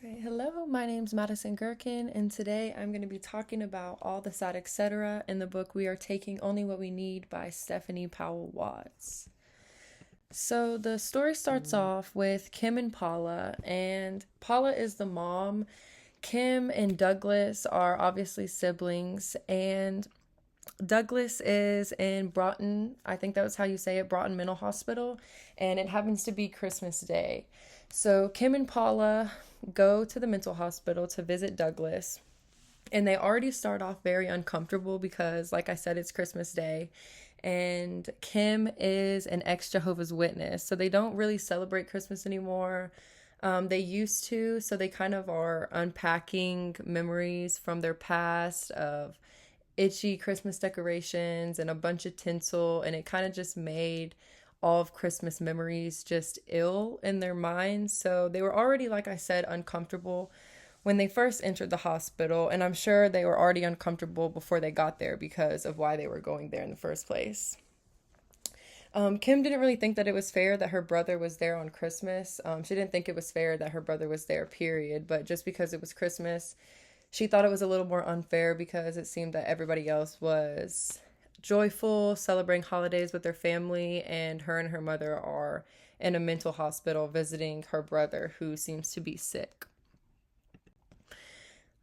Okay, hello, my name's Madison Gherkin, and today I'm going to be talking about All the Sad Etc. in the book We Are Taking Only What We Need by Stephanie Powell Watts. So the story starts off with Kim and Paula, and Paula is the mom. Kim and Douglas are obviously siblings, and Douglas is in Broughton. I think that was how you say it, Broughton Mental Hospital, and it happens to be Christmas Day. So Kim and Paula go to the mental hospital to visit Douglas, and they already start off very uncomfortable because, like I said, it's Christmas Day, and Kim is an ex Jehovah's Witness, so they don't really celebrate Christmas anymore. They used to, so they kind of are unpacking memories from their past of itchy Christmas decorations and a bunch of tinsel, and it kind of just made all of Christmas memories just ill in their minds. So they were already, like I said, uncomfortable when they first entered the hospital, and I'm sure they were already uncomfortable before they got there because of why they were going there in the first place. Kim didn't really think that it was fair that her brother was there on Christmas. She didn't think it was fair that her brother was there, period. But just because it was Christmas, she thought it was a little more unfair because it seemed that everybody else was joyful, celebrating holidays with their family, and her mother are in a mental hospital visiting her brother who seems to be sick.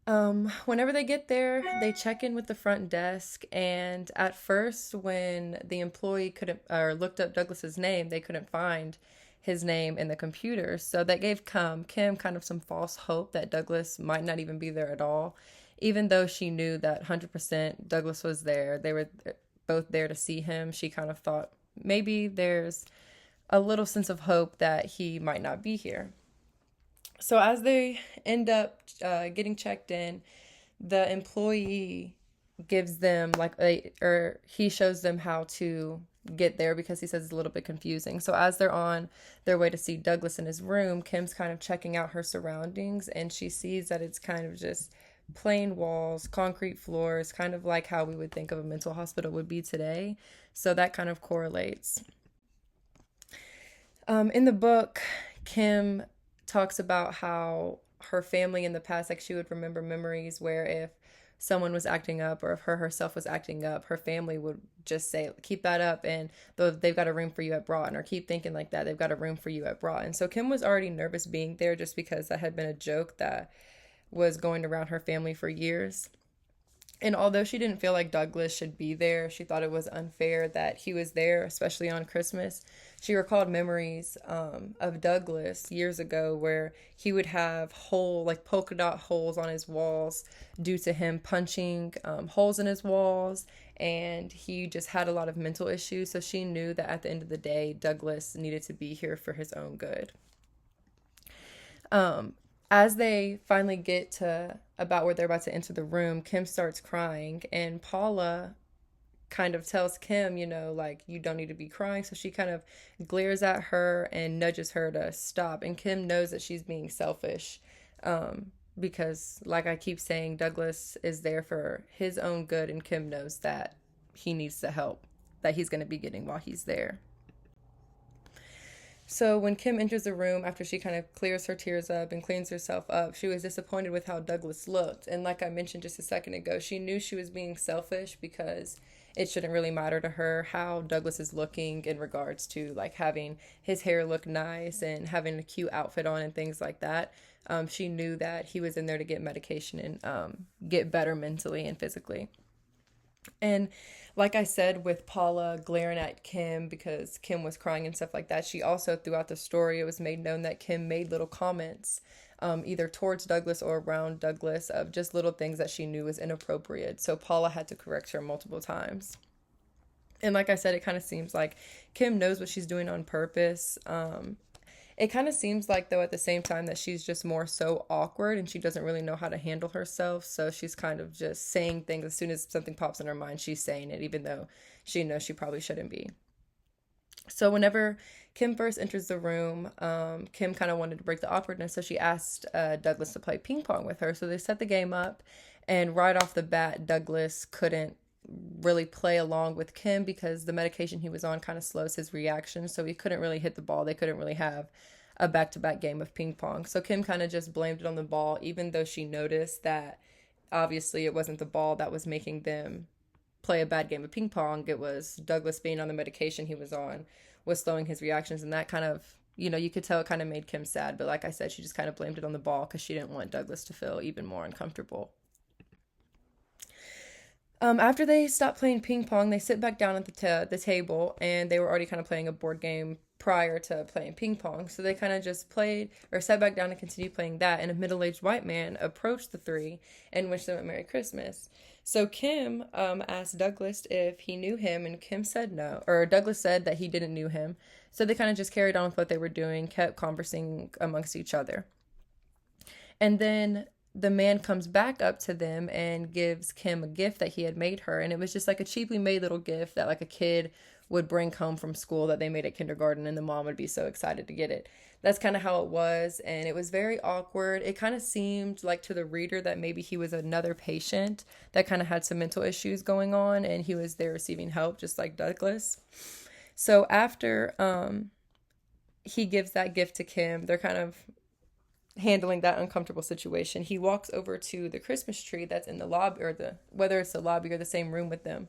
Whenever they get there, they check in with the front desk, and at first, when the employee couldn't or looked up Douglas's name, they couldn't find his name in the computer. So that gave Kim kind of some false hope that Douglas might not even be there at all, even though she knew that 100% Douglas was there. They were both there to see him. She kind of thought maybe there's a little sense of hope that he might not be here. So as they end up getting checked in, the employee gives them or he shows them how to get there because he says it's a little bit confusing. So as they're on their way to see Douglas in his room, Kim's kind of checking out her surroundings, and she sees that it's kind of just plain walls, concrete floors, kind of like how we would think of a mental hospital would be today. So that kind of correlates. In the book, Kim talks about how her family in the past, like she would remember memories where if someone was acting up or if her herself was acting up, her family would just say, keep that up, and they've got a room for you at Broughton, or keep thinking like that, they've got a room for you at Broughton. So Kim was already nervous being there just because that had been a joke that was going around her family for years. And although she didn't feel like Douglas should be there, she thought it was unfair that he was there, especially on Christmas. She recalled memories of Douglas years ago where he would have like polka dot holes on his walls due to him punching holes in his walls. And he just had a lot of mental issues. So she knew that at the end of the day, Douglas needed to be here for his own good. Um, as they finally get to about where they're about to enter the room, Kim starts crying, and Paula kind of tells Kim, like, you don't need to be crying. So she kind of glares at her and nudges her to stop. And Kim knows that she's being selfish because, like I keep saying, Douglas is there for his own good, and Kim knows that he needs the help that he's going to be getting while he's there. So when Kim enters the room after she kind of clears her tears up and cleans herself up, she was disappointed with how Douglas looked. And like I mentioned just a second ago, she knew she was being selfish because it shouldn't really matter to her how Douglas is looking in regards to like having his hair look nice and having a cute outfit on and things like that. She knew that he was in there to get medication and get better mentally and physically. And like I said, with Paula glaring at Kim because Kim was crying and stuff like that, she also, throughout the story, it was made known that Kim made little comments, either towards Douglas or around Douglas, of just little things that she knew was inappropriate. So Paula had to correct her multiple times. And like I said, it kind of seems like Kim knows what she's doing on purpose. It kind of seems like, though, at the same time that she's just more so awkward and she doesn't really know how to handle herself. So she's kind of just saying things as soon as something pops in her mind, she's saying it, even though she knows she probably shouldn't be. So whenever Kim first enters the room, Kim kind of wanted to break the awkwardness. So she asked Douglas to play ping pong with her. So they set the game up. And right off the bat, Douglas couldn't really play along with Kim because the medication he was on kind of slows his reaction. So he couldn't really hit the ball. They couldn't really have a back-to-back game of ping pong. So Kim kind of just blamed it on the ball, even though she noticed that obviously it wasn't the ball that was making them play a bad game of ping pong. It was Douglas being on the medication he was on was slowing his reactions, and that kind of, you could tell it kind of made Kim sad. But like I said, she just kind of blamed it on the ball because she didn't want Douglas to feel even more uncomfortable. After they stop playing ping pong, they sit back down at the table, and they were already kind of playing a board game prior to playing ping pong. So they kind of just played or sat back down and continued playing that. And a middle-aged white man approached the three and wished them a Merry Christmas. So Kim asked Douglas if he knew him, and Kim said no, or Douglas said that he didn't know him. So they kind of just carried on with what they were doing, kept conversing amongst each other. And then the man comes back up to them and gives Kim a gift that he had made her. And it was just like a cheaply made little gift that like a kid would bring home from school that they made at kindergarten, and the mom would be so excited to get it. That's kind of how it was, and it was very awkward. It kind of seemed like to the reader that maybe he was another patient that kind of had some mental issues going on, and he was there receiving help just like Douglas. So after he gives that gift to Kim, they're kind of handling that uncomfortable situation. He walks over to the Christmas tree that's in the lobby, or whether it's the lobby or the same room with them.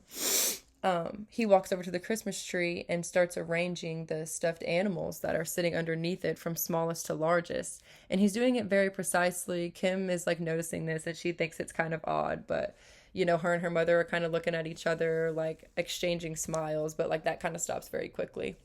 He walks over to the Christmas tree and starts arranging the stuffed animals that are sitting underneath it from smallest to largest. And he's doing it very precisely. Kim is like noticing this, and she thinks it's kind of odd, but her and her mother are kind of looking at each other, like exchanging smiles, but like that kind of stops very quickly.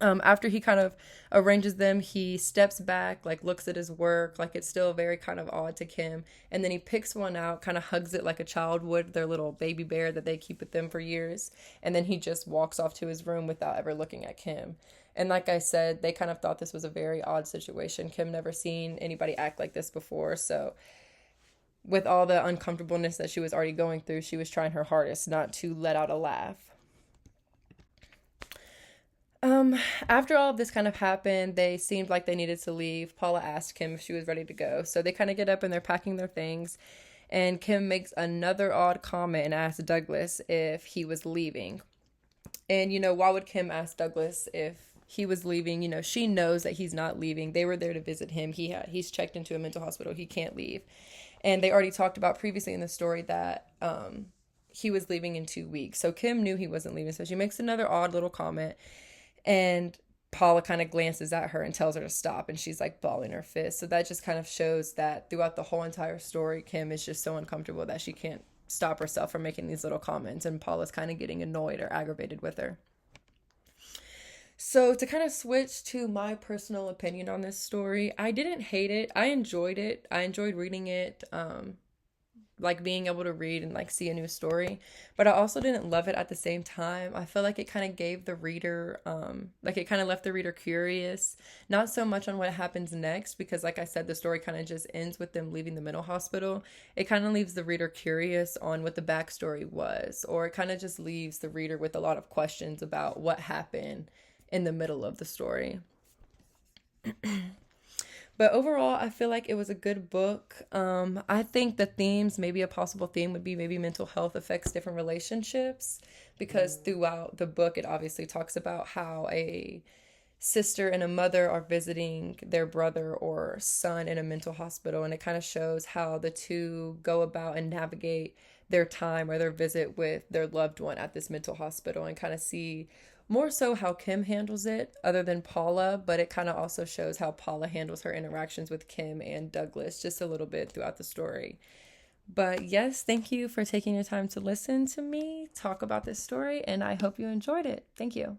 After he kind of arranges them, he steps back, like looks at his work, like it's still very kind of odd to Kim. And then he picks one out, kind of hugs it like a child would their little baby bear that they keep with them for years. And then he just walks off to his room without ever looking at Kim. And like I said, they kind of thought this was a very odd situation. Kim never seen anybody act like this before. So with all the uncomfortableness that she was already going through, she was trying her hardest not to let out a laugh. After all of this kind of happened, they seemed like they needed to leave. Paula asked Kim if she was ready to go. So they kind of get up and they're packing their things. And Kim makes another odd comment and asks Douglas if he was leaving. And, why would Kim ask Douglas if he was leaving? She knows that he's not leaving. They were there to visit him. He's checked into a mental hospital. He can't leave. And they already talked about previously in the story that he was leaving in 2 weeks. So Kim knew he wasn't leaving. So she makes another odd little comment. And Paula kind of glances at her and tells her to stop, and she's like balling her fist. So that just kind of shows that throughout the whole entire story, Kim is just so uncomfortable that she can't stop herself from making these little comments, and Paula's kind of getting annoyed or aggravated with her. So to kind of switch to my personal opinion on this story, I didn't hate it. I enjoyed it. I enjoyed reading it. Like being able to read and like see a new story, but I also didn't love it at the same time. I feel like it kind of gave the reader like it kind of left the reader curious, not so much on what happens next, because like I said, the story kind of just ends with them leaving the mental hospital. It kind of leaves the reader curious on what the backstory was, or it kind of just leaves the reader with a lot of questions about what happened in the middle of the story. But overall, I feel like it was a good book. I think the themes, maybe a possible theme would be maybe mental health affects different relationships, because throughout the book, it obviously talks about how a sister and a mother are visiting their brother or son in a mental hospital, and it kind of shows how the two go about and navigate their time or their visit with their loved one at this mental hospital, and kind of see more so how Kim handles it other than Paula, but it kind of also shows how Paula handles her interactions with Kim and Douglas just a little bit throughout the story. But yes, thank you for taking your time to listen to me talk about this story, and I hope you enjoyed it. Thank you.